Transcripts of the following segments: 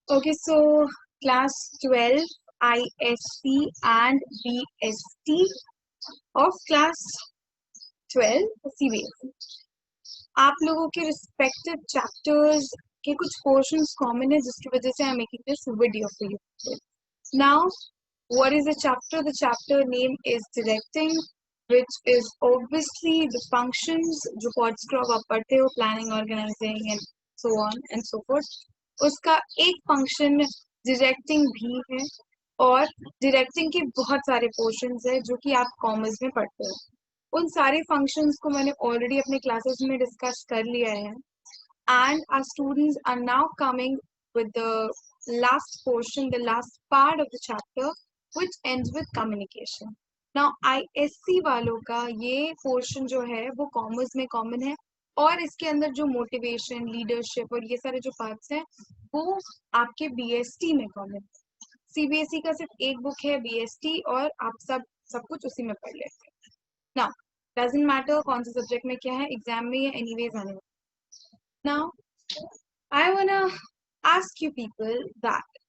Okay, so class 12 ISC and BST of class 12 CBSE. आप लोगों के रिस्पेक्टिव चैप्टर्स के कुछ पोर्शंस कॉमन है जिसकी वजह से I am making this video for you. Now what is the chapter? The chapter name is directing, which is obviously the functions जो pods को आप पढ़ते हो, planning, organizing and so on and so forth. उसका एक function directing भी है और डायरेक्टिंग के बहुत सारे पोर्शंस है जो कि आप कॉमर्स में पढ़ते हो. उन सारे फंक्शंस को मैंने ऑलरेडी अपने क्लासेस में डिस्कस कर लिया है and our students are now coming with the last portion, the last part of the chapter which ends with communication. Now ISC वालों का ये portion जो है वो कॉमर्स में कॉमन है और इसके अंदर जो मोटिवेशन, लीडरशिप और ये सारे जो पार्ट्स हैं वो आपके BST में कॉमन है. CBSE का सिर्फ एक बुक है BST और आप सब कुछ उसी में पढ़ लेते हैं. Now doesn't matter कौन से सब्जेक्ट में क्या है, एग्जाम में ये anyways आने वाला. Now I wanna ask you people that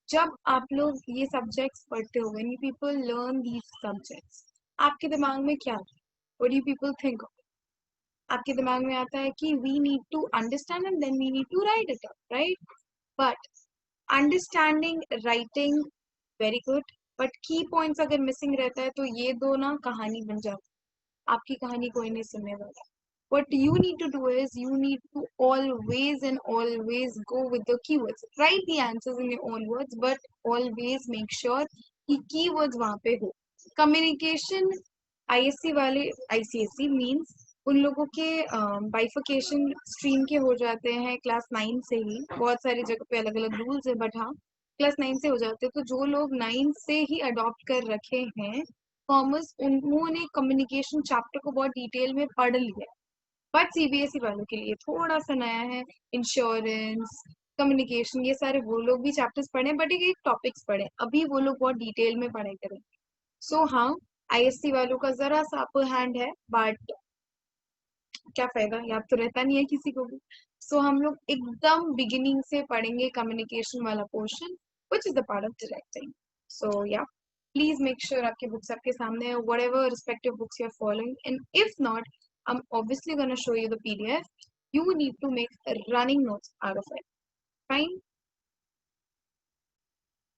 जब आप लोग ये सब्जेक्ट्स पढ़ते हो, when you people learn these subjects, आपके दिमाग में क्या आता है? What do you people think of? आपके दिमाग में आता है कि we need to understand and then we need to write it up, right? But understanding, writing, very good. But key points अगर missing रहता है तो ये दो ना कहानी बन जाती है. आपकी कहानी कोई नहीं सुनने वाला. What you need to do is you need to always go with the keywords. Write the answers in your own words, but always make sure कि keywords वहाँ पे हो. Communication ISC वाले ICSE means उन लोगों के बाइफिकेशन स्ट्रीम के हो जाते हैं क्लास 9 से ही. बहुत सारी जगह पे अलग अलग रूल्स है बट हाँ क्लास 9 से हो जाते हैं. तो जो लोग 9 से ही अडॉप्ट कर रखे हैं कॉमर्स, उन्होंने कम्युनिकेशन चैप्टर को बहुत डिटेल में पढ़ लिया. बट CBSE वालों के लिए थोड़ा सा नया है. इंश्योरेंस, कम्युनिकेशन, ये सारे वो लोग भी चैप्टर्स पढ़े बट एक टॉपिक्स पढ़े. अभी वो लोग बहुत डिटेल में पढ़ाई करें. सो हाँ ISC वालों का जरा सा अपर हैंड है बट क्या फायदा, याद तो रहता नहीं है किसी को भी. सो हम लोग एकदम बिगिनिंग से पढ़ेंगे कम्युनिकेशन वाला portion which is the part of directing. So yeah please make sure आपकी बुक्स आपके सामने है, whatever respective books you are following, and if not I'm obviously going to show you the PDF. You need to make running notes out of it. Fine.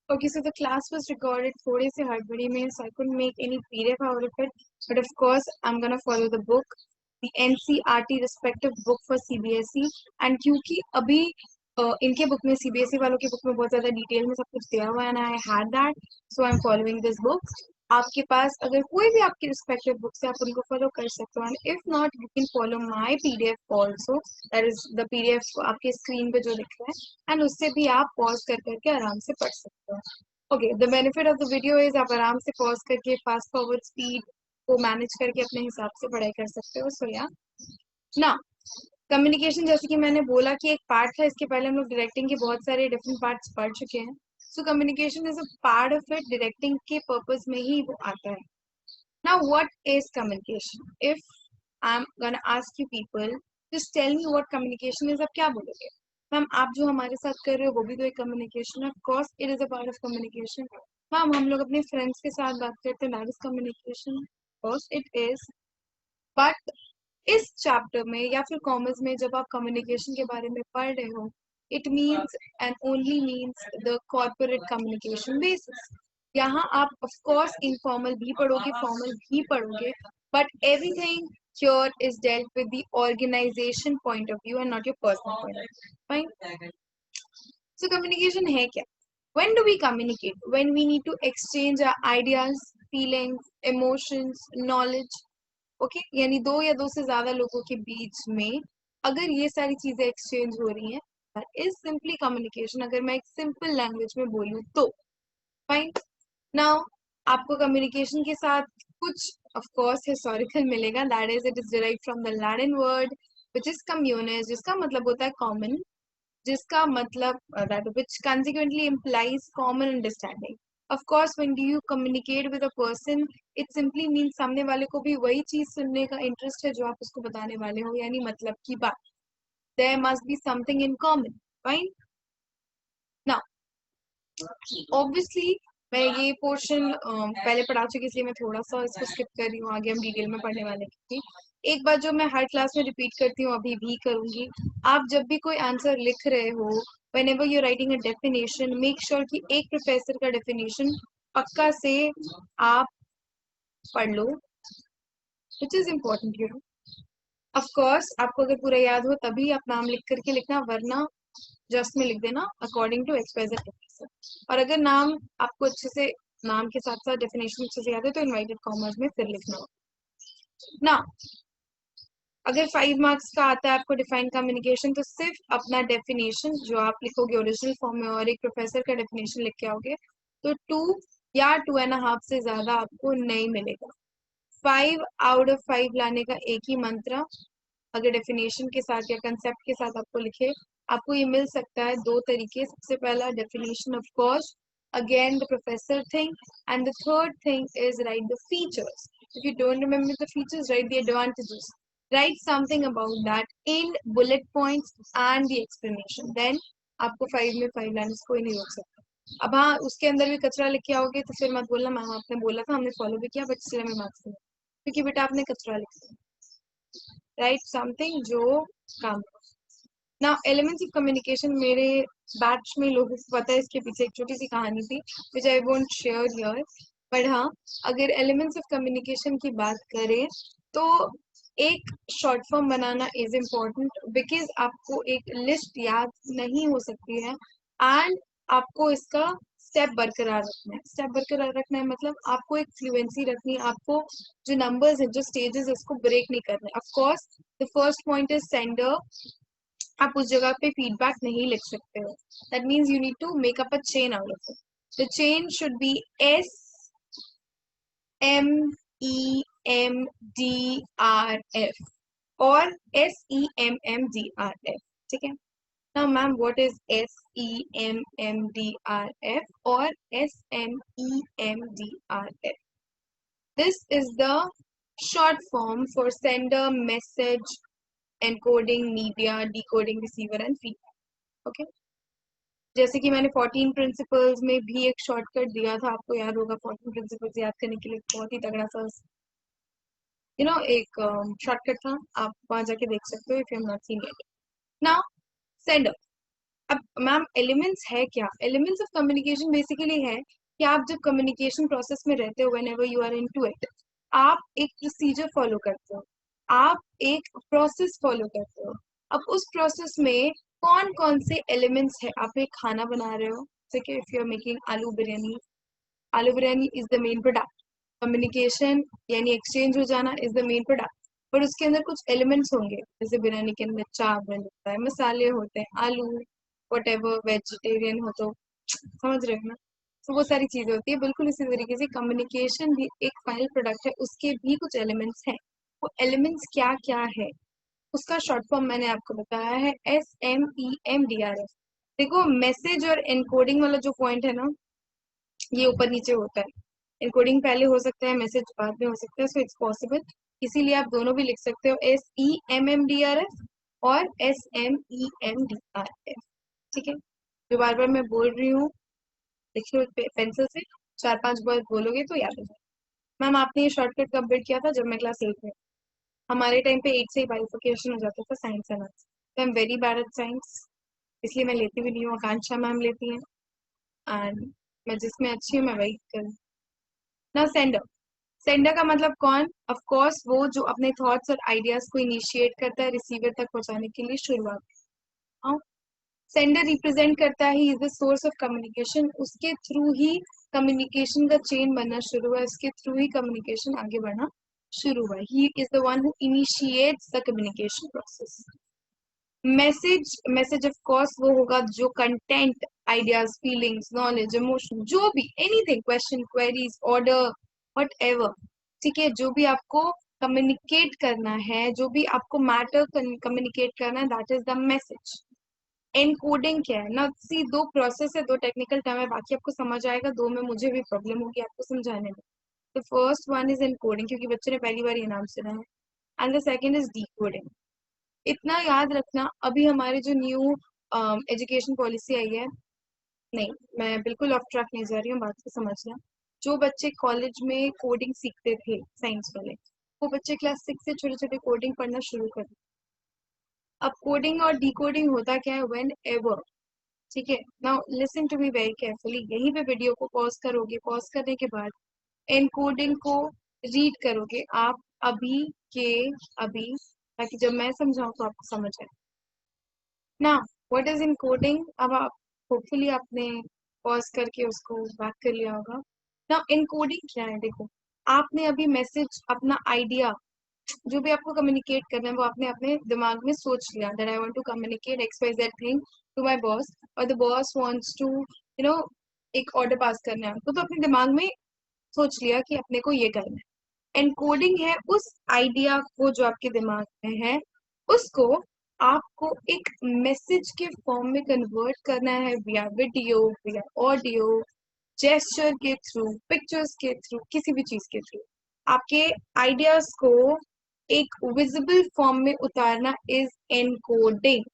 Okay, so the class was recorded 4 days hardbody में, so I couldn't make any PDF out of it. But of course, I'm gonna follow the book, the NCERT respective book for CBSE. And क्योंकि अभी इनके book में CBSE वालों की book में बहुत ज़्यादा डिटेल में सब कुछ दिया हुआ है and I had that, so I'm following this book. आपके पास अगर कोई भी आपकी रिस्पेक्टिव बुक्स है आप उनको फॉलो कर सकते हो. And if not you can follow my PDF also, that is the PDF आपके स्क्रीन पे जो दिख रहा है, एंड उससे भी आप पॉज कर करके आराम से पढ़ सकते हो. Okay, the benefit of the video is आप आराम से पॉज करके फास्ट फॉरवर्ड स्पीड को मैनेज करके अपने हिसाब से पढ़ाई कर सकते हो. सो या ना कम्युनिकेशन, जैसे कि मैंने बोला कि एक पार्ट था, इसके पहले हम लोग डायरेक्टिंग के बहुत सारे डिफरेंट पार्ट्स पढ़ चुके हैं. So communication is a part of it, directing के पर्पस में ही वो आता है. Now, what is communication? If I'm gonna ask you people, just tell me what communication is. आप क्या बोलोगे? मैम आप जो हमारे साथ कर रहे हो वो भी तो एक communication है. Of course, it is a part of communication. Ma'am हम लोग अपने friends के साथ बात करते हैं, that is communication. Of course, it is. But इस चैप्टर में या फिर कॉमर्स में जब आप कम्युनिकेशन के बारे में पढ़ रहे हो, it means and only means the corporate communication basis. यहाँ आप ऑफ कोर्स इनफॉर्मल भी पढ़ोगे, फॉर्मल भी पढ़ोगे, but everything here is dealt with the organization point of view and not your personal point of view. Fine. So communication है क्या? When do we communicate? When we need to exchange our ideas, feelings, emotions, knowledge. Okay यानी दो या दो से ज्यादा लोगों के बीच में अगर ये सारी चीजें एक्सचेंज हो रही हैं, दैट इज सिंपली कम्युनिकेशन. अगर मैं एक सिंपल लैंग्वेज में बोलूँ तो फाइन. नाउ आपको कम्युनिकेशन के साथ कुछ ऑफ कोर्स हिस्टोरिकल मिलेगा. That is it is derived from the Latin word which is communis, जिसका मतलब होता है कॉमन, जिसका मतलब that which consequently implies common understanding. Of course, when do you communicate with a person, it simply means सामने वाले को भी वही चीज सुनने का इंटरेस्ट है जो आप उसको बताने वाले हो, यानी मतलब की बात. There must be something in common, fine. Obviously मैं ये पोर्शन पहले पढ़ा चुकी इसलिए मैं थोड़ा सा इसको स्किप कर रही हूँ, आगे हम डिटेल में पढ़ने वाले हैं। एक बात जो मैं हर क्लास में रिपीट करती हूँ अभी भी करूंगी, आप जब भी कोई आंसर लिख रहे हो, whenever you're writing a definition, make sure कि एक प्रोफेसर का डेफिनेशन पक्का से आप पढ़ लो, which is important, you know. Of course आपको अगर पूरा याद हो तभी आप नाम लिख करके लिखना, वरना जस्ट में लिख देना अकॉर्डिंग टू एक्सप्रेस प्रोफेसर। और अगर नाम आपको अच्छे से, नाम के साथ साथ डेफिनेशन अच्छे से याद है तो इनवाइटेड कॉमर्स में फिर लिखना होगा ना। अगर 5 मार्क्स का आता है आपको डिफाइन कम्युनिकेशन, तो सिर्फ अपना डेफिनेशन जो आप लिखोगे ओरिजिनल फॉर्म में और एक प्रोफेसर का डेफिनेशन लिख के आओगे तो 2 या 2.5 से ज्यादा आपको नहीं मिलेगा। 5 आउट ऑफ 5 लाने का एक ही मंत्र अगर डेफिनेशन के साथ या कंसेप्ट के साथ आपको लिखे, आपको ये मिल सकता है 2 तरीके। सबसे पहला definition of course, again the professor thing, and the third thing is write the features. If you don't remember the features, write the advantages, write something about that in bullet points and the explanation, then आपको 5 में 5 लाने से कोई नहीं रोक सकता। अब हाँ, उसके अंदर भी कचरा लिख के आओगे तो फिर मत बोलना मैम आपने बोला था हमने फॉलो भी किया बट इसलिए हमें मार्क्स नहीं, क्योंकि बेटा आपने कचरा लिखा है। राइट समथिंग जो काम। ना एलिमेंट्स ऑफ कम्युनिकेशन मेरे बैच में लोगों को पता है, इसके पीछे एक छोटी सी कहानी थी which I won't share here, but हाँ, अगर एलिमेंट्स ऑफ कम्युनिकेशन की बात करें तो एक short form banana is important, because आपको एक लिस्ट याद नहीं हो सकती है एंड आपको इसका स्टेप बरकरार रखना है। स्टेप बरकरार रखना है मतलब आपको एक फ्लुएंसी रखनी है, आपको जो नंबर्स है, जो स्टेजेस है, उसको ब्रेक नहीं करना है। Of course the first point is sender, आप उस जगह पे फीडबैक नहीं लिख सकते हो, that means you need to make up a chain out of it. The chain should be SEMEMDRF और SEMMDRF, ठीक है। Now ma'am, what is SEMMDRF or SMEMDRF? This is the short form for sender, message, encoding, media, decoding, receiver and feedback. Okay? जैसे कि मैंने 14 principles में भी एक shortcut दिया था, आपको याद होगा। 14 प्रिंसिपल्स याद करने के लिए बहुत ही तगड़ा सा एक शॉर्टकट था, आप वहां जाके देख सकते हो if you have not seen it. Now sender. अब मैम एलिमेंट्स है क्या? एलिमेंट्स ऑफ कम्युनिकेशन बेसिकली है कि आप जब कम्युनिकेशन प्रोसेस में रहते हो, whenever you are into it, आप एक प्रोसीजर फॉलो करते हो, आप एक प्रोसेस फॉलो करते हो। अब उस प्रोसेस में कौन कौन से एलिमेंट्स है? आप एक खाना बना रहे हो, ठीक है, इफ यू आर मेकिंग आलू बिरयानी, आलू biryani is the main product. Communication यानी एक्सचेंज हो जाना इज द मेन प्रोडक्ट, पर उसके अंदर कुछ एलिमेंट्स होंगे, जैसे बिरयानी के अंदर चावल होता है, मसाले होते हैं, आलू, वट एवर, वेजिटेरियन हो तो समझ रहे हो ना। तो वो सारी चीजें होती है। बिल्कुल इसी तरीके से कम्युनिकेशन भी एक फाइनल प्रोडक्ट है, उसके भी कुछ एलिमेंट्स हैं। वो एलिमेंट्स क्या क्या है उसका शॉर्ट फॉर्म मैंने आपको बताया है, SMEMDRF। देखो मैसेज और एनकोडिंग वाला जो पॉइंट है ना, ये ऊपर नीचे होता है। एनकोडिंग पहले हो सकता है, मैसेज बाद में हो सकता है, सो इट्स पॉसिबल। इसीलिए आप दोनों भी लिख सकते हो, SEMMDRF और SMEMDRF, ठीक है। जो बार बार मैं बोल रही हूँ, लिख लो पेंसिल से, 4-5 बार बोलोगे तो याद हो जाए। मैम आपने ये शॉर्टकट कब बिल्ड किया था? जब मैं क्लास 8 में, हमारे टाइम पे 8 से ही बाइफिकेशन हो जाता था साइंस एंड आर्ट्स। तो I am very bad at science, इसलिए मैं लेती भी नहीं हूँ, आकांक्षा मैम लेती हैं एंड मैं जिसमें अच्छी हूँ मैं वही करूँ ना। सेंडर, सेंडर का मतलब कौन? ऑफ कोर्स वो जो अपने थॉट्स और आइडियाज को इनिशिएट करता है रिसीवर तक पहुंचाने के लिए शुरुआत। सेंडर रिप्रेजेंट करता है, is the source of communication, उसके थ्रू ही कम्युनिकेशन का चेन बनना शुरू हुआ, उसके थ्रू ही कम्युनिकेशन आगे बढ़ना शुरू हुआ। He is the one who initiates the communication process. Message of course वो होगा जो content, ideas, feelings, knowledge, emotion, जो भी anything, question, queries, order, what ever, ठीक है, जो भी आपको कम्युनिकेट करना है, जो भी आपको मैटर कम्युनिकेट करना है, that is the message. Encoding क्या है ना? सी 2 प्रोसेस है, 2 टेक्निकल टर्म है, बाकी आपको समझ आएगा, 2 में मुझे भी प्रॉब्लम होगी आपको समझाने में। The first one is encoding, क्योंकि बच्चे ने पहली बार ये नाम सुना है, and the second is decoding. इतना याद रखना, अभी हमारी जो न्यू एजुकेशन पॉलिसी आई है, नहीं, मैं बिल्कुल ऑफ ट्रैक नहीं जा रही हूँ, बात को समझना। जो बच्चे कॉलेज में कोडिंग सीखते थे साइंस वाले, वो बच्चे क्लास 6 से छोटे छोटे कोडिंग पढ़ना शुरू कर। अब कोडिंग और डिकोडिंग होता क्या है, व्हेन एवर, ठीक है। Now listen to me very carefully, यहीं पे वीडियो को पॉज करोगे, पॉज करने के बाद एनकोडिंग को रीड करोगे आप अभी के अभी, ताकि जब मैं समझाऊं तो आपको समझ आए ना। व्हाट इज इनकोडिंग, अब आप होपफुली आपने पॉज करके उसको बैक कर लिया होगा ना। इनकोडिंग क्या है, देखो, आपने अभी मैसेज, अपना आइडिया, जो भी आपको कम्युनिकेट करना है वो आपने अपने दिमाग में सोच लिया, that I want to communicate X Y Z thing to my boss, और the boss wants to you know एक ऑर्डर पास करना है आपको, तो अपने दिमाग में सोच लिया कि अपने को ये करना है। एनकोडिंग है उस आइडिया को जो आपके दिमाग में है, उसको आपको एक मैसेज के फॉर्म में कन्वर्ट करना है, विया वीडियो, विया ऑडियो, जेस्चर के थ्रू, पिक्चर्स के थ्रू, किसी भी चीज के थ्रू आपके आइडियाज को एक विजिबल फॉर्म में उतारना is encoding.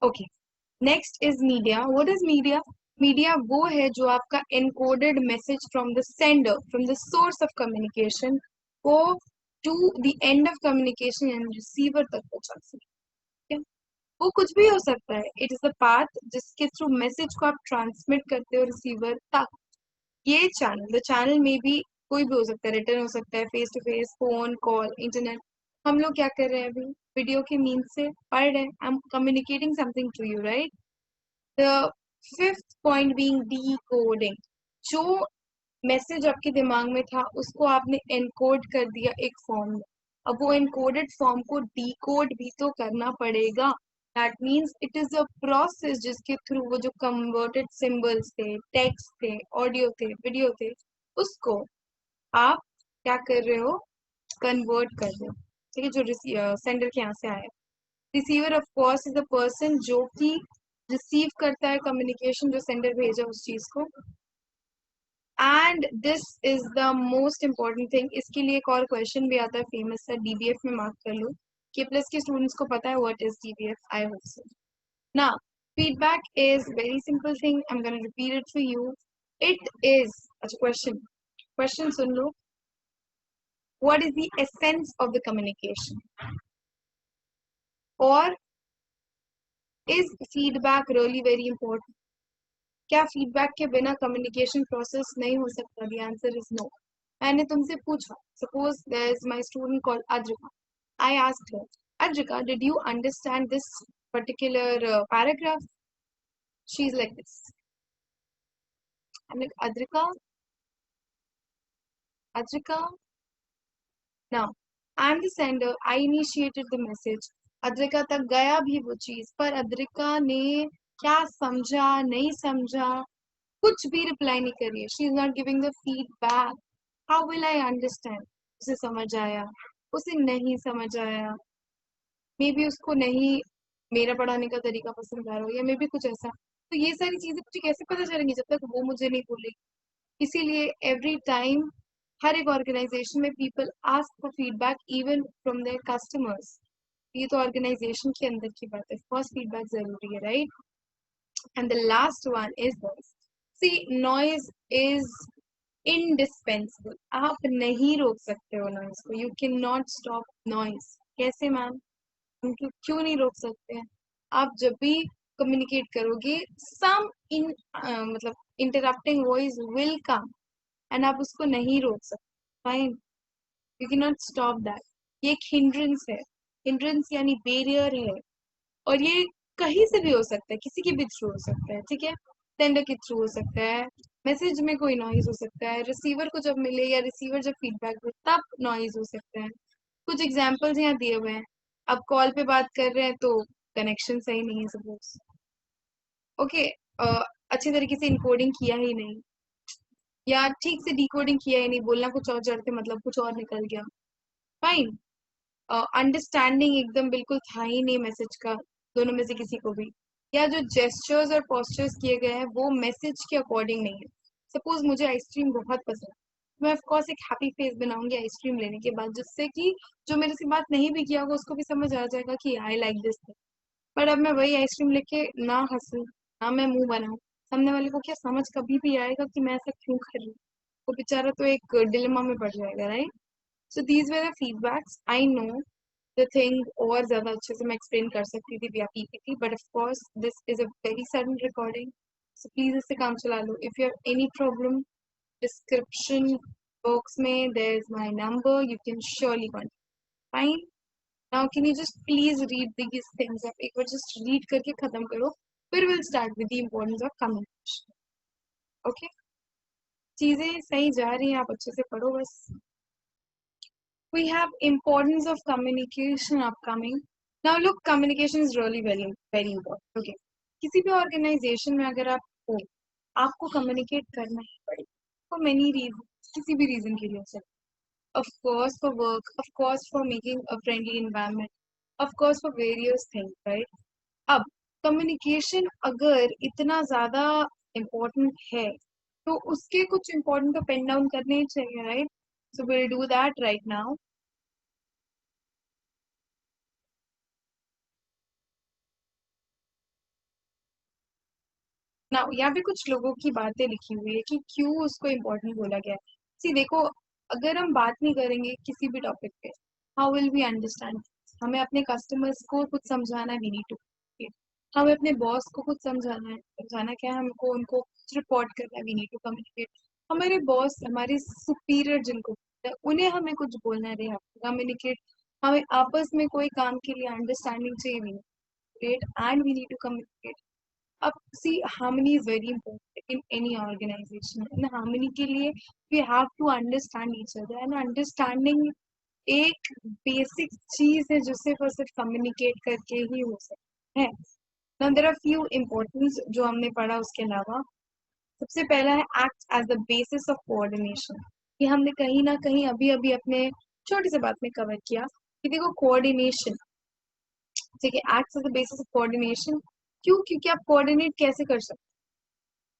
Okay, next is media. What is media? Media वो है जो आपका encoded message from the sender, from the source of communication को to the end of communication and receiver तक पहुंचा सके। वो कुछ भी हो सकता है, इट इज द पाथ जिसके थ्रू मैसेज को आप ट्रांसमिट करते हो रिसीवर तक। ये चैनल, द चैनल में भी कोई भी हो सकता है, रिटर्न हो सकता है, face to face, phone call, internet. हम लोग क्या कर रहे हैं अभी, वीडियो के मीन से पढ़ रहे हैं, I am communicating something to you, right. The fifth point being decoding, जो मैसेज आपके दिमाग में था उसको आपने एनकोड कर दिया एक फॉर्म में, अब वो एनकोडेड फॉर्म को डीकोड भी तो करना पड़ेगा। That means it is a process जिसके थ्रू वो जो कन्वर्टेड सिंबल्स थे, टेक्स्ट थे, ऑडियो थे, वीडियो थे, उसको आप क्या कर रहे हो, कन्वर्ट कर रहे हो, ठीक है, जो सेंडर के यहाँ से आया। Receiver of course is the person जो कि रिसीव करता है कम्युनिकेशन, जो सेंडर भेजा उस चीज को। And this is the most important thing, इसके लिए एक और क्वेश्चन भी आता है फेमस है, डीबीएफ में मार्क कर लो, के प्लस के स्टूडेंट्स को पता है what is DBF, I hope so. Now feedback is very simple thing, I'm going to repeat it for you. It is, अच्छा question soon low, what is the essence of the communication, or is feedback really very important? क्या feedback के बिना communication process नहीं हो सकता? The answer is no. मैंने तुमसे पूछा, suppose there is my student called Adrika, I asked her, Adrika did you understand this particular paragraph? She is like this, I am like Adrika now I am the sender, I initiated the message, Adrika तक गया भी वो चीज, पर अद्रिका ने क्या समझा नहीं समझा, कुछ भी रिप्लाई नहीं करी है, she is not giving the feedback. How will I understand? उसे समझ आया, उसे नहीं समझ आया, मे बी उसको नहीं मेरा पढ़ाने का तरीका पसंद आ रहा हो, या मे बी कुछ ऐसा। तो ये सारी चीजें मुझे कैसे पता चलेंगी जब तक वो मुझे नहीं बोलेगी? इसीलिए एवरी टाइम हर एक ऑर्गेनाइजेशन में people ask for feedback even from their customers. ये तो ऑर्गेनाइजेशन के अंदर की बात है, फर्स्ट फीडबैक जरूरी है, right. And the last one is this, see noise is indispensable, आप नहीं रोक सकते हो नॉइज को, you can not stop noise. कैसे मैम, हम क्यों नहीं रोक सकते हैं? आप जब भी कम्युनिकेट करोगे, सम इन मतलब interrupting voice will come, and आप उसको नहीं रोक सकते, fine, you can not stop that. ये एक हिंड्रेंस है, हिंड्रेंस यानी बैरियर है, और ये कहीं से भी हो सकता है, किसी के भी थ्रू हो सकता है, ठीक है, सेंडर के थ्रू हो सकता है, मैसेज में कोई नॉइज हो सकता है, रिसीवर को जब मिले या रिसीवर जब फीडबैक दे तब नॉइज हो सकता है। कुछ एग्जांपल्स यहाँ दिए हुए हैं। अब कॉल पे बात कर रहे हैं तो कनेक्शन सही नहीं है सपोज, ओके, अच्छे तरीके से इनकोडिंग किया ही नहीं, या ठीक से डिकोडिंग किया ही नहीं, बोलना कुछ और चढ़ते मतलब कुछ और निकल गया, फाइन। अंडरस्टैंडिंग एकदम बिल्कुल था ही नहीं मैसेज का, दोनों में से किसी को भी, या जो जेस्चर्स और पोस्चर्स किए गए हैं वो मैसेज के अकॉर्डिंग नहीं है। सपोज मुझे आइसक्रीम बहुत पसंद है, मैं ऑफकोर्स एक हैप्पी फेस बनाऊंगी आइसक्रीम लेने के बाद, जिससे कि जो मेरे से बात नहीं भी किया होगा उसको भी समझ आ जाएगा कि आई लाइक दिस थिंग। पर अब मैं वही आइसक्रीम लेके ना हंसूं, ना मैं मुंह बनाऊं, सामने वाले को क्या समझ कभी भी आएगा कि मैं ऐसा क्यों कर रही हूँ? वो बेचारा तो एक डिलेमा में पड़ जाएगा, right? So these were the feedbacks. I know the thing और ज्यादा अच्छे से मैं एक्सप्लेन कर सकती थी via PPT, but of course this is a very sudden recording, so please इससे काम चला लो. If you have any problem, description box में there is my number, you can surely contact. Fine. Now can you just please read these things? आप एक बार just read करके खत्म करो, फिर will start with the importance of communication. Okay, चीजें सही जा रही हैं, आप अच्छे से पढ़ो बस. We have importance of communication upcoming. Now look, communication is really very important. Okay, किसी भी organization में अगर आप हो, आपको communicate करना ही पड़ेगा for many reasons, किसी भी reason के लिए हो सकता है. Of course for work, of course for making a friendly environment, of course for various things, right? अब communication अगर इतना ज़्यादा important है, तो उसके कुछ important तो pen down करने ही चाहिए, right? So we'll do that right now. ना यहाँ पे कुछ लोगों की बातें लिखी हुई है कि क्यों उसको इम्पोर्टेंट बोला गया है. सी देखो, अगर हम बात नहीं करेंगे किसी भी टॉपिक पे, हाउ विल वी अंडरस्टैंड? हमें अपने कस्टमर्स को कुछ समझाना है, वी नीड टू. हमें अपने बॉस को कुछ समझाना है, समझाना क्या है हमको, उनको कुछ रिपोर्ट करना है, वी नीड टू कम्युनिकेट. हमारे बॉस, हमारे सुपीरियर जिनको होता है, उन्हें हमें कुछ बोलना है, दे कम्युनिकेट. हमें आपस में कोई काम के लिए अंडरस्टैंडिंग चाहिए, we need and we need to communicate. अब see harmony is very important in any organisation. In harmony के लिए we have to understand each other, and understanding एक बेसिक चीज है जो सिर्फ और सिर्फ कम्युनिकेट करके ही हो सकता है. Now there are few importance जो हमने पढ़ा उसके अलावा. सबसे पहला है act as the basis of coordination. ये हमने कहीं ना कहीं अभी अभी अपने छोटी सी बात में कवर किया कि देखो कोऑर्डिनेशन, ठीक है, act as the basis of coordination. क्यों? क्योंकि आप कोऑर्डिनेट कैसे कर सकते,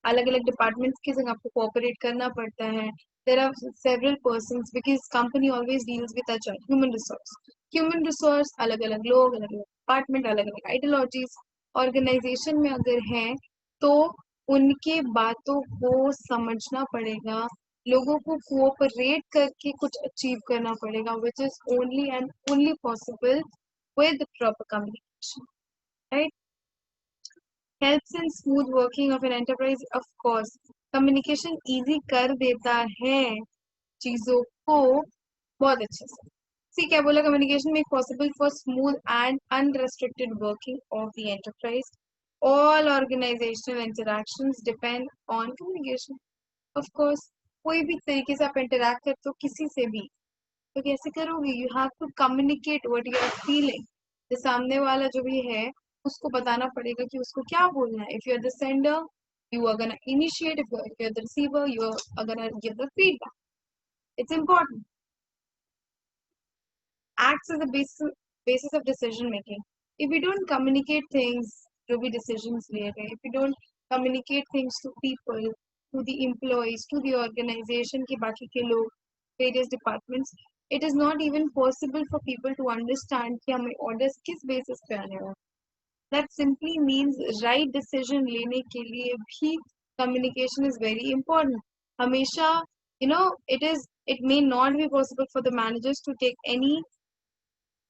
अलग अलग डिपार्टमेंट्स के संग आपको कोऑपरेट करना पड़ता है. There are several persons because company always deals with human resource. Human resource, अलग अलग लोग, अलग अलग डिपार्टमेंट, अलग अलग आइडियोलॉजीज ऑर्गेनाइजेशन में अगर हैं, तो उनके बातों को समझना पड़ेगा, लोगों को कोऑपरेट करके कुछ अचीव करना पड़ेगा, which is only and only possible with proper communication, right? Helps in smooth working of an enterprise. Of course communication easy कर देता है चीजों को बहुत अच्छे से. सी क्या बोला, communication make possible for smooth and unrestricted working of the enterprise. All organizational interactions depend on communication. Of course कोई भी तरीके से आप इंटरैक्ट करते हो किसी से भी, तो कैसे करोगे? You have to communicate what you are feeling. जो सामने वाला जो भी है, उसको बताना पड़ेगा कि उसको क्या बोलना है. If you are the sender, you are gonna initiate. If you're the receiver, you are gonna give the feedback. It's important. Acts as a basis of decision making. If we don't communicate things, to be decisions later. If we don't communicate things to people, to the employees, to the organization, ki baki ke log, various departments, it is not even possible for people to understand कि हमें orders किस basis पे आने वाले. That simply means right decision लेने के लिए भी communication is very important. हमेशा, it may not be possible for the managers to take any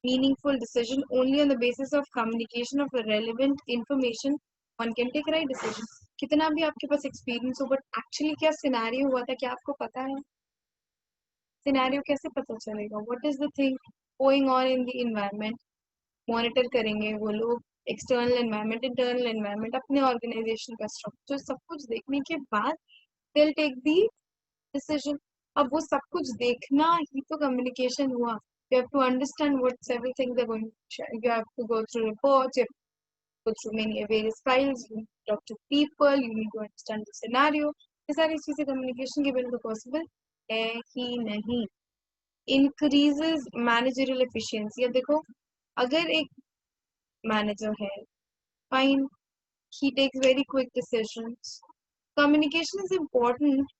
meaningful decision. Only on the basis of communication of the relevant information one can take right decision. कितना भी आपके पास experience हो, but actually क्या scenario हुआ था, क्या आपको पता है? Scenario कैसे पता चलेगा? What is the thing going on in the environment? Monitor करेंगे वो लोग, एक्सटर्नल एनवायरनमेंट, इंटरनल एनवायरनमेंट, अपने ऑर्गेनाइजेशन का स्ट्रक्चर, सब कुछ देखने के बाद they will take the decision. अब वो सब कुछ देखना ही तो कम्युनिकेशन हुआ. You have to understand what everything they going, you have to go through reports, you have to go through many various files, you talk to people, you need to understand the scenario. ये सारी चीजें communication के बिना तो possible है ही नहीं. Increases managerial efficiency. अब देखो, अगर एक मैनेजर है, fine, he takes very quick decisions. Communication is important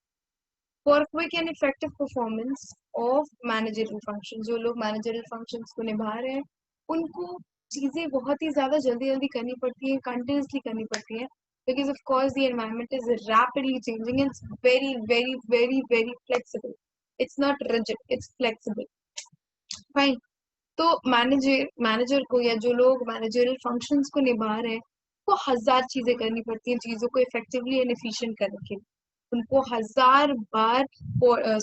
for quick and effective performance of managerial functions. जो लोग managerial functions को निभा रहे हैं, उनको चीजें बहुत ही ज्यादा जल्दी जल्दी करनी पड़ती है, कंटिन्यूसली करनी पड़ती है. because of course the environment is rapidly changing and it's very very very very flexible. It's not rigid, it's flexible. Fine. तो मैनेजर को या जो लोग मैनेजरियल फंक्शंस को निभा रहे हैं वो हजार चीजें करनी पड़ती हैं चीजों को इफेक्टिवली एंड एफिशिएंट करने के लिए. उनको हजार बार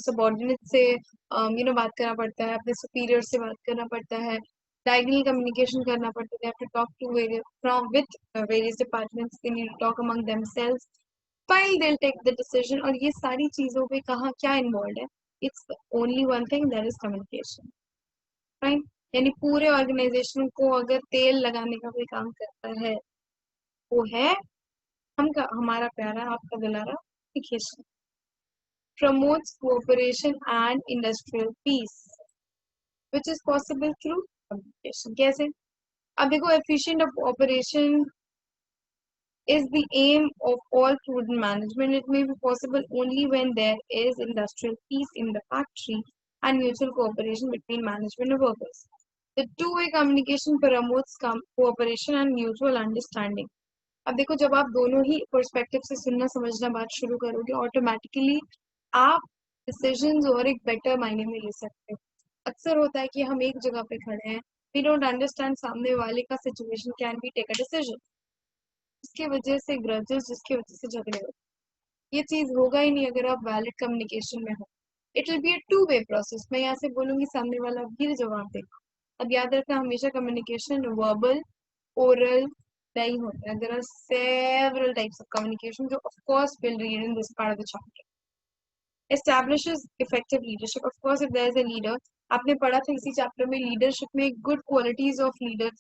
सबॉर्डिनेट से बात करना पड़ता है, अपने सुपीरियर से बात करना पड़ता है, डायगोनल कम्युनिकेशन करना पड़ता है, to talk to from with various departments, they need to talk among themselves while they'll take the decision. और ये सारी चीजों पे कहाँ क्या इन्वॉल्व है? It's only one thing, that is communication. Right. यानी पूरे ऑर्गेनाइजेशन को अगर तेल लगाने का कोई काम करता है वो है हमारा प्यारा आपका दुलारा communication. Promotes cooperation and industrial peace which is possible through communication. कैसे? अब देखो, efficient operation is the aim of all prudent management. It may be possible only when there is industrial peace in the factory and mutual cooperation between management and workers. The two-way communication promotes cooperation and mutual understanding. अब देखो, जब आप दोनों ही perspective से सुनना समझना बात शुरू करोगे ऑटोमेटिकली आप डिसीजंस और एक बेटर मायने में ले सकते हो. अक्सर होता है कि हम एक जगह पे खड़े हैं, वी डोंट अंडरस्टैंड सामने वाले का situation, can we take a decision, जिसकी वजह से ग्रजेस, जिसकी वजह से झगड़े हो. ये चीज होगा ही नहीं अगर आप वैलिड कम्युनिकेशन में हो. It will be a two way process. मैं यहाँ से बोलूंगी, सामने वाला भी जवाब देगा. अब याद रखना, हमेशा कम्युनिकेशन वर्बल, ओरल नहीं होता है. There are several types of communication जो of course will read in this part of the chapter. Establishes effective leadership. Of course if there is a leader, आपने पढ़ा था इसी चैप्टर में लीडरशिप में good qualities of leader.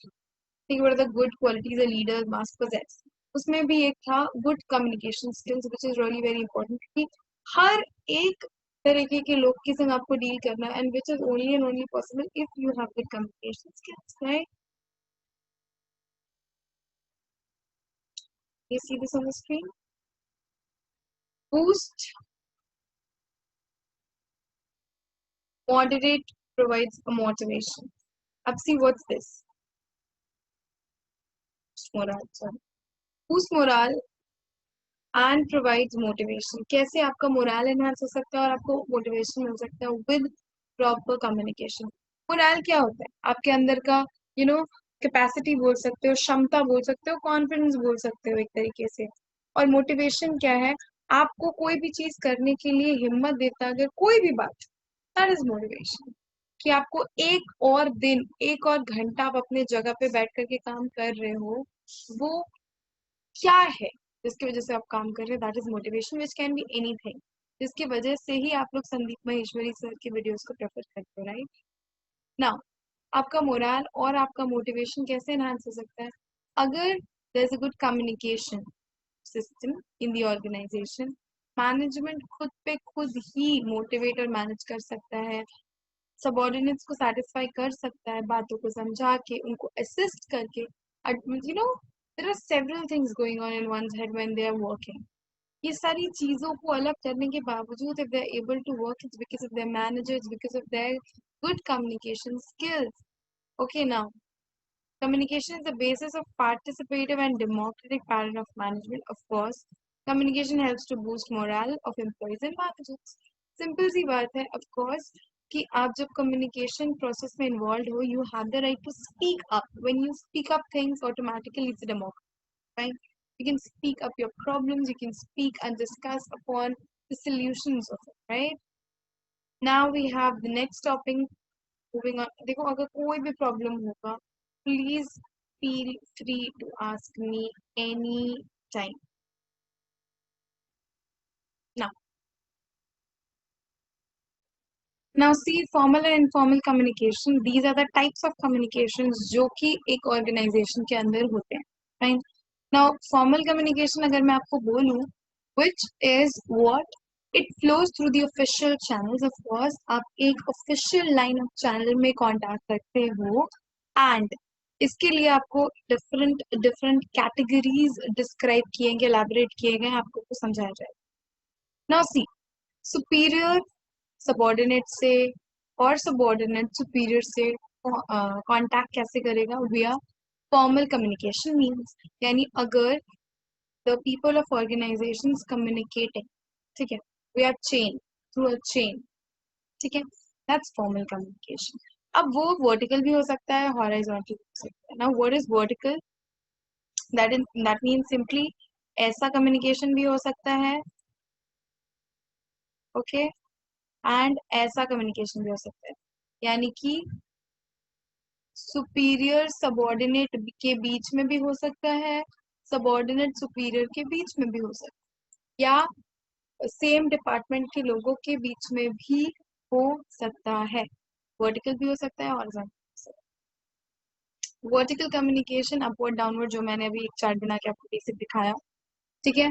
think what are the good qualities a leader must possess. उसमें भी एक था good communication skills which is really very important कि हर एक तरीके के लोग के संग आपको डील करना है and which is only and only possible if you have good communication skills. Right. You see this on the screen? Boost, moderate, provides a motivation. अब see what's this? Morale. Sorry. Boost morale and provides motivation. कैसे आपका moral enhance हो सकता है और आपको motivation मिल सकता है? With proper communication. मोरल क्या होता है? आपके अंदर का कैपेसिटी बोल सकते हो, क्षमता बोल सकते हो, कॉन्फिडेंस बोल सकते हो एक तरीके से. और मोटिवेशन क्या है? आपको कोई भी चीज करने के लिए हिम्मत देता है, अगर कोई भी बात, दैट इज मोटिवेशन. कि आपको एक और दिन, एक और घंटा आप अपने जगह पे बैठ करके काम कर रहे हो, वो क्या है जिसकी वजह से आप काम कर रहे हैं? That is motivation which can be anything. जिसकी वजह से ही आप लोग संदीप महेश्वरी सर की वीडियोस को प्रेफर करते हो. राइट. नाउ, आपका मोरल और आपका मोटिवेशन कैसे एनहांस हो सकता है? अगर there is a good communication system in the organization, management खुद पे खुद ही मोटिवेट और मैनेज कर सकता है, सबॉर्डिनेट्स को सेटिस्फाई कर सकता है, बातों को समझा के, उनको असिस्ट करके. there are several things going on in one's head when they are working. ये सारी चीजों को अलग करने के बावजूद if they are able to work, it's because of their managers, because of their good communication skills. Okay, now communication is the basis of participative and democratic pattern of management. Of course, communication helps to boost morale of employees and managers. Simple सी बात है. Of course, कि आप जब communication process में involved हो, you have the right to speak up. When you speak up things, automatically it's a democracy. Right? You can speak up your problems. You can speak and discuss upon the solutions of it. Right? Now we have the next topic. Moving on. देखो, अगर कोई भी problem होगा, please feel free to ask me any time. Now see, formal and informal communication. These are the types of communications जो कि एक organization के अंदर होते हैं. Fine. Now formal communication अगर मैं आपको बोलूँ, which is what? It flows through the official channels. Of course, आप एक official line of channel में contact करते हो, and इसके लिए आपको different categories describe किए गए, elaborate किए गए, आपको समझाया जाएगा. Now see, superior सबॉर्डिनेट से और सबॉर्डिनेट सुपीरियर से कांटेक्ट कैसे करेगा? विया फॉर्मल कम्युनिकेशन मीन्स. यानी अगर the people of organizations communicating, ठीक है, we are chain, through a chain, ठीक है, that's formal communication. अब वो vertical भी हो सकता है, horizontal भी हो सकता है. Now what is vertical? That means simply ऐसा communication भी हो सकता है, okay, and ऐसा communication भी हो सकता है, यानी कि सुपीरियर सबॉर्डिनेट के बीच में भी हो सकता है, सबॉर्डिनेट सुपीरियर के बीच में भी हो सकता है, या सेम डिपार्टमेंट के लोगों के बीच में भी हो सकता है. वर्टिकल भी हो सकता है, horizontal. Vertical communication upward downward, जो मैंने अभी एक चार्ट बना के आपको बेसिक दिखाया, ठीक है.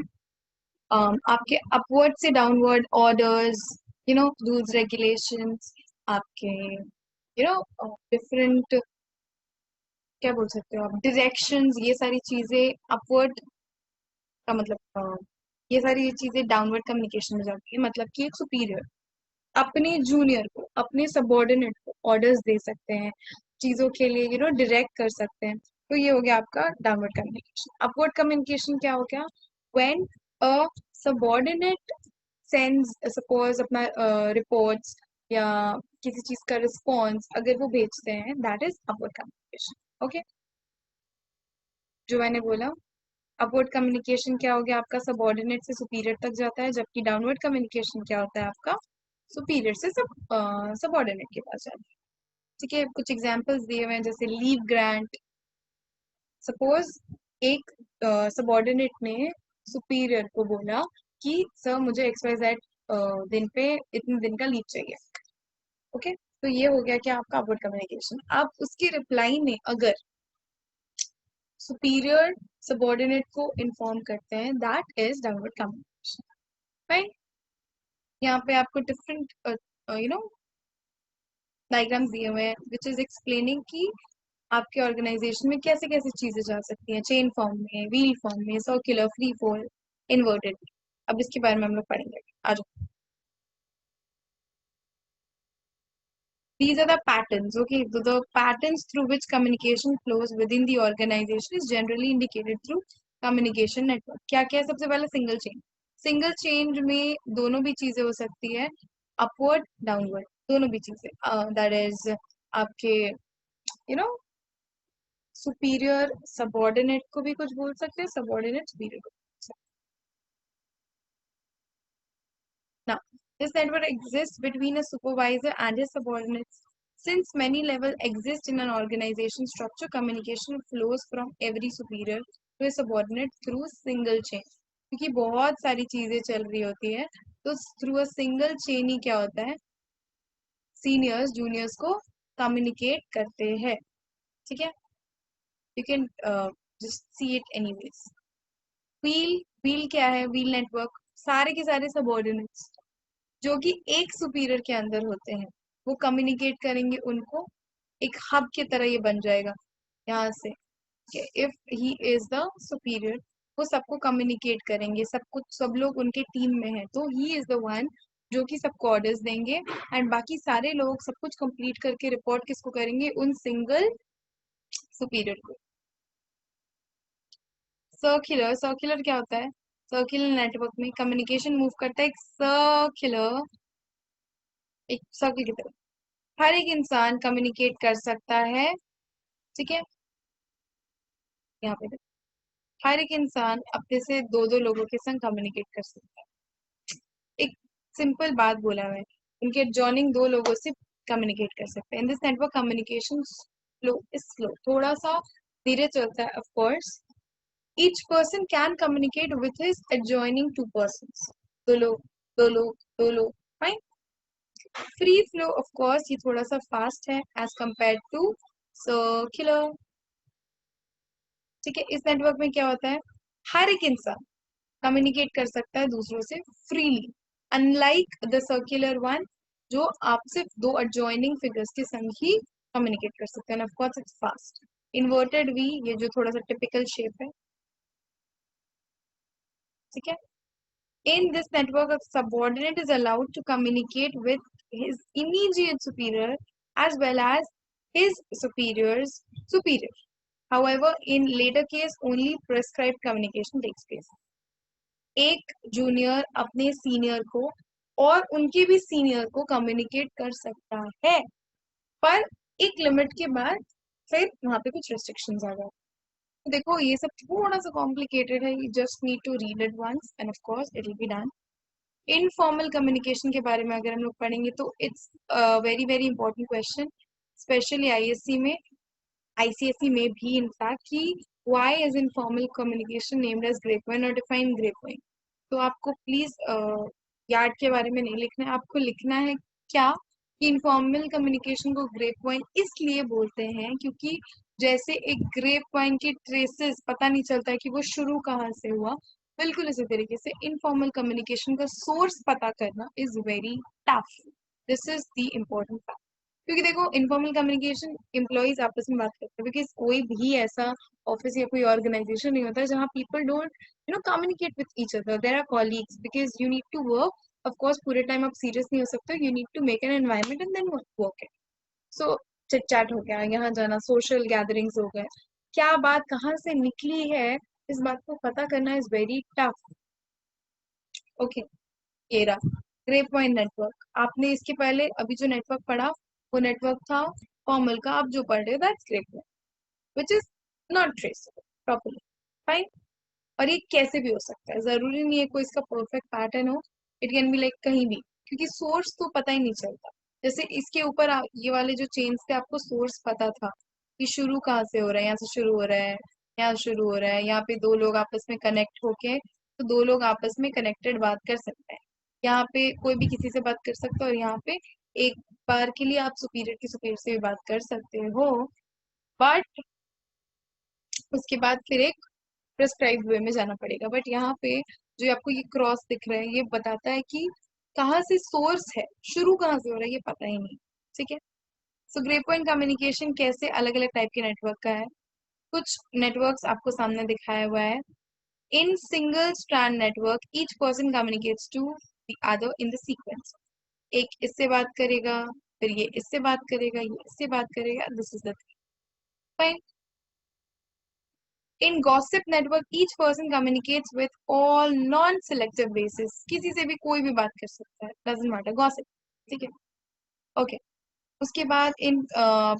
आपके अपवर्ड से डाउनवर्ड ऑर्डर्स, रूल्स रेगुलेशंस, आपके डिफरेंट, क्या बोल सकते हो आप, डायरेक्शंस, ये सारी चीजें अपवर्ड का मतलब, ये सारी चीजें डाउनवर्ड कम्युनिकेशन में जाती है. मतलब कि एक सुपीरियर अपने जूनियर को, अपने सबॉर्डिनेट को ऑर्डर्स दे सकते हैं चीजों के लिए, डायरेक्ट कर सकते हैं. तो ये हो गया आपका डाउनवर्ड कम्युनिकेशन. अपवर्ड कम्युनिकेशन क्या हो गया? When a subordinate sends, suppose अपना रिपोर्ट्स या किसी चीज का रिस्पॉन्स अगर वो भेजते हैं, that is upward communication. Okay, जो मैंने बोला, अपवर्ड कम्युनिकेशन क्या हो गया आपका? सबऑर्डिनेट से सुपीरियर तक जाता है, जबकि डाउनवर्ड कम्युनिकेशन क्या होता है आपका? सुपीरियर से सबऑर्डिनेट के पास जाता है. ठीक है, कुछ एग्जांपल्स दिए हुए हैं, जैसे लीव ग्रांट. सपोज एक सबऑर्डिनेट ने सुपीरियर को बोला कि सर मुझे XYZ दिन पे इतने दिन का लीव चाहिए. ओके, तो ये हो गया क्या आपका अपवर्ड कम्युनिकेशन. अब उसकी रिप्लाई में अगर सुपीरियर सबऑर्डिनेट को इन्फॉर्म करते हैं, that is downward communication. Right, यहाँ पे आपको डिफरेंट डायग्राम्स दिए हुए हैं विच इज एक्सप्लेनिंग कि आपके ऑर्गेनाइजेशन में कैसे कैसे चीजें जा सकती हैं, चेन फॉर्म में, व्हील फॉर्म में, सर्कुलर, फ्री फॉल, इन्वर्टेड. अब इसके बारे में हम लोग पढ़ेंगे. आ जाओ. These are the patterns. Okay, so the patterns through which communication flows within the organization is generally indicated through communication network. क्या क्या है? सबसे पहले सिंगल चेन. सिंगल चेन में दोनों भी चीजें हो सकती है, अपवर्ड डाउनवर्ड, दोनों भी चीजें. दैट इज आपके सुपीरियर सबऑर्डिनेट को भी कुछ बोल सकते हैं, सबऑर्डिनेट सुपीरियर को. Now, this network exists between a supervisor and his subordinates. Since many levels exist in an organization structure, communication flows from every superior to a subordinate through single chain. क्योंकि बहुत सारी चीजें चल रही होती है, तो थ्रू अ सिंगल चेन ही क्या होता है, सीनियर्स जूनियर्स को कम्युनिकेट करते हैं. ठीक है, you can just see it anyways. Wheel, wheel क्या है? व्हील नेटवर्क, सारे के सारे सबऑर्डिनेट्स जो कि एक सुपीरियर के अंदर होते हैं, वो कम्युनिकेट करेंगे उनको. एक हब की तरह ये बन जाएगा यहाँ से. If he is the superior, वो सबको कम्युनिकेट करेंगे, सब कुछ, सब लोग उनके टीम में है, तो ही इज द वन जो कि सबको ऑर्डर्स देंगे. एंड बाकी सारे लोग सब कुछ कंप्लीट करके रिपोर्ट किसको करेंगे? उन सिंगल सुपीरियर को. सर्कुलर, सर्कुलर क्या होता है? सर्कुलर नेटवर्क में कम्युनिकेशन मूव करता है एक सर्कुलर, एक सर्कल की तरह. हर एक इंसान कम्युनिकेट कर सकता है. ठीक है, यहाँ पे देखो, हर एक इंसान अपने से दो दो लोगों के संग कम्युनिकेट कर सकता है. एक सिंपल बात बोला है, उनके जॉइनिंग दो लोगों से कम्युनिकेट कर सकते हैं. In this network communication slow is slow, थोड़ा सा धीरे चलता है. Of course each person can communicate with his adjoining to persons. दो लोग, दो लोग, दो लोग. Fine. Free flow of course ये थोड़ा सा फास्ट है एज कंपेयर टू सर्कुलर. ठीक है, इस नेटवर्क में क्या होता है? हर एक इंसान कम्युनिकेट कर सकता है दूसरों से freely, unlike the circular one, जो आप सिर्फ दो एडजॉइनिंग फिगर्स के संग ही कम्युनिकेट कर सकते हैं. Of course it's fast. Inverted we, ये जो थोड़ा सा टिपिकल शेप है. ठीक है, in this network a subordinate is allowed to communicate with his immediate superior as well as his superior's superior. However, in later case only prescribed communication takes place. एक junior अपने senior को और उनके भी senior को communicate कर सकता है, पर एक लिमिट के बाद फिर वहां पे कुछ रेस्ट्रिक्शंस आ गए। तो देखो ये सब थोड़ा सा कॉम्प्लिकेटेड है, you just need to read it once and of course it will be done. Informal communication के बारे में अगर हम लोग पढ़ेंगे तो it's very very important question, specially ISC में, आईसीएसई में भी इनफैक्ट, कि why is informal communication named as grapevine और डिफाइन ग्रेपवाइन। तो आपको प्लीज यार्ड के बारे में नहीं लिखना है, आपको लिखना है क्या कि इनफॉर्मल कम्युनिकेशन को ग्रेप वाइन इसलिए बोलते हैं क्योंकि जैसे एक ग्रेप वाइन की ट्रेसेस पता नहीं चलता है कि वो शुरू कहाँ से हुआ, बिल्कुल इसी तरीके से इनफॉर्मल कम्युनिकेशन का सोर्स पता करना is very tough. This is the important fact. क्योंकि देखो इनफॉर्मल कम्युनिकेशन एम्प्लॉयज आपस में बात करते हैं, बिकॉज कोई भी ऐसा ऑफिस या कोई ऑर्गेनाइजेशन नहीं होता जहाँ people don't communicate with each other. There are colleagues because you need to work. Of course पूरे टाइम आप सीरियस नहीं हो सकते, you need to make an environment and then work it. So chit chat हो गया, यहाँ जाना, social gatherings हो गए, क्या बात कहाँ से निकली है इस बात को पता करना इज वेरी टफ। ओके, ये रहा ग्रेप वाइन नेटवर्क। आपने इसके पहले अभी जो नेटवर्क पढ़ा वो नेटवर्क था फॉर्मल का, आप जो पढ़ रहे हो that's grapevine which is not traceable properly, fine. और ये कैसे भी हो सकता है, जरूरी नहीं है कोई इसका परफेक्ट पैटर्न हो, इट कैन बी लाइक कहीं भी, क्योंकि सोर्स तो पता ही नहीं चलता। जैसे इसके ऊपर ये वाले जो चेन्स थे आपको सोर्स पता था कि शुरू कहाँ से हो रहा है, यहाँ से शुरू हो रहा है, यहाँ शुरू हो रहा है, यहाँ पे दो लोग आपस में कनेक्ट होके, तो दो लोग आपस में कनेक्टेड बात कर सकते हैं, यहाँ पे कोई भी किसी से बात कर सकता है, और यहाँ पे एक बार के लिए आप सुपीरियर की सुपीरियर से भी बात कर सकते हो, बट उसके बाद फिर एक प्रिस्क्राइब वे में जाना पड़ेगा। बट यहाँ पे जो आपको ये क्रॉस दिख रहा है ये बताता है कि कहाँ से सोर्स है, शुरू कहाँ से हो रहा है ये पता ही नहीं, ठीक है। सो ग्रे पॉइंट कम्युनिकेशन कैसे अलग अलग टाइप के नेटवर्क का है, कुछ नेटवर्क्स आपको सामने दिखाया हुआ है। In single strand network each person communicates to the other in the sequence. एक इससे बात करेगा, फिर ये इससे बात करेगा, ये इससे बात करेगा, this is the thing. In gossip network, each person communicates with all non-selective basis. किसी से भी कोई भी बात कर सकता है, doesn't matter, gossip, ठीक है, ओके। उसके बाद इन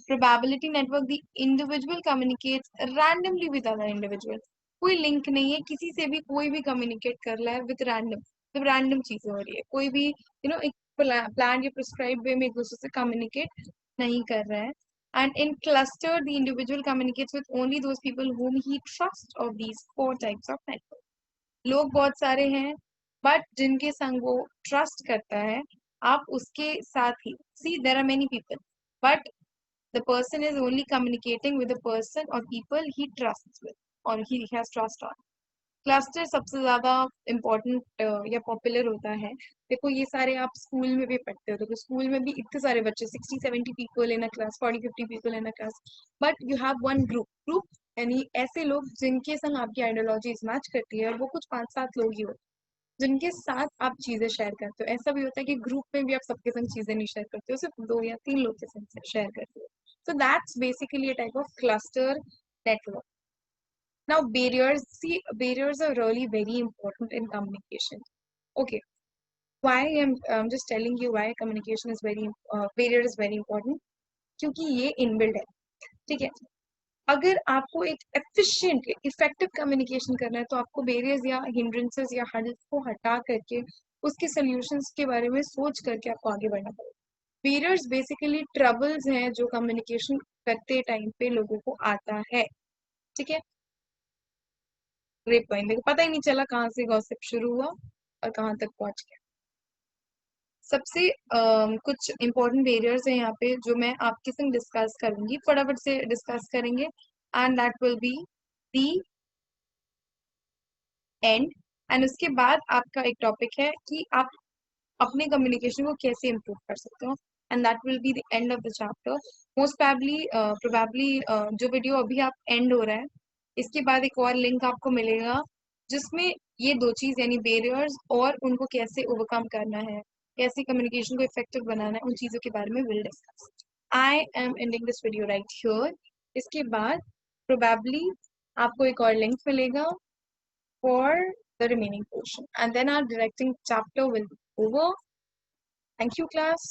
probability network, the individual communicates randomly with other individuals. कोई लिंक नहीं है, किसी से भी कोई भी कम्युनिकेट कर रहा है विद रैंडम, जब रैंडम चीजें हो रही है, कोई भी एक प्लान या प्रिस्क्राइब वे में एक दूसरे से कम्युनिकेट नहीं कर रहा है। And in cluster, the individual communicates with only those people whom he trusts of these four types of network. लोग बहुत सारे हैं, बट जिनके संग वो ट्रस्ट करता है, आप उसके साथ ही, see there are many people, but the person is only communicating with the person or people he trusts with or he has trust on. Cluster सबसे ज्यादा इम्पोर्टेंट या पॉपुलर होता है। देखो ये सारे आप स्कूल में भी पढ़ते हो, देखो स्कूल में भी इतने सारे बच्चे, 60-70 people in a class, 40-50 people in a class, but you have one group यानी ऐसे लोग जिनके संग आपकी आइडियोलॉजीज मैच करती है, और वो कुछ 5-7 लोग ही होते हैं जिनके साथ आप चीजें शेयर करते हो। ऐसा भी होता है कि ग्रुप में भी आप सबके संग चीजें नहीं शेयर करते हो, सिर्फ 2 या 3 लोग के संग शेयर करते हो। So that's basically a type of cluster network. Now, barriers, see, barriers are really very important in communication. Okay, why I'm just telling you why communication is very barrier is very important, क्योंकि ये inbuilt है, ठीक है। अगर आपको एक efficient effective communication करना है तो आपको बैरियर्स या हिंड्रेंसेस या हर्डल्स को हटा करके उसके सॉल्यूशंस के बारे में सोच करके आपको आगे बढ़ना पड़ेगा। बैरियर्स बेसिकली ट्रबल्स हैं जो कम्युनिकेशन करते टाइम पे लोगों को आता है, ठीक है। ग्रेप वाइन, देखो पता ही नहीं चला कहाँ से गॉसिप शुरू हुआ और कहाँ तक पहुंच गया। सबसे कुछ इंपॉर्टेंट बैरियर्स हैं यहाँ पे जो मैं आपके संग डिस्कस करूंगी, फटाफट से डिस्कस करेंगे, and that will be the and. And उसके बाद आपका एक टॉपिक है कि आप अपने कम्युनिकेशन को कैसे इम्प्रूव कर सकते हो, and that will be the end of the chapter. Most probably जो वीडियो अभी आप एंड हो रहा है, इसके बाद एक और लिंक आपको मिलेगा जिसमें ये दो चीज यानी बैरियर्स और उनको कैसे ओवरकम करना है, कैसे कम्युनिकेशन को इफेक्टिव बनाना है, उन चीजों के बारे में will discuss. I am ending this video right here. इसके बाद प्रोबेबली आपको एक और लिंक मिलेगा for the remaining portion, and then our directing chapter will be over. Thank you, class.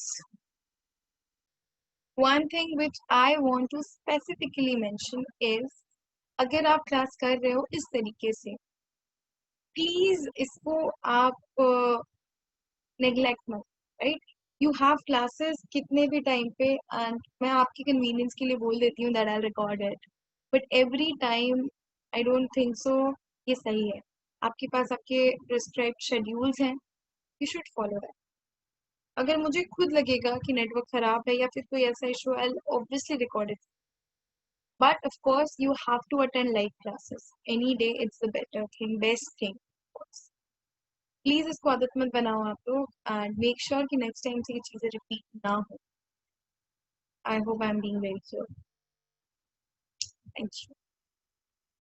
One thing which I want to specifically mention is अगर आप class कर रहे हो इस तरीके से प्लीज इसको आप नेग्लेक्ट मत, राइट? यू हैव क्लासेस कितने भी टाइम पे, एंड मैं आपकी कन्वीनियंस के लिए बोल देती हूँ that I record it, but every time I don't think so ये सही है. आपके पास आपके प्रिस्क्राइब्ड शेड्यूल्स हैं, यू शुड फॉलो दैट. अगर मुझे खुद लगेगा कि नेटवर्क खराब है या फिर कोई ऐसा issue, I obviously record it. But of course, you have to attend live classes. Any day, it's the better thing, best thing. Of course. Please इसको आदत मत बनाओ आप लोग, and make sure कि next time से ये चीज़ें repeat ना हो. I hope I'm being very clear. Thank you.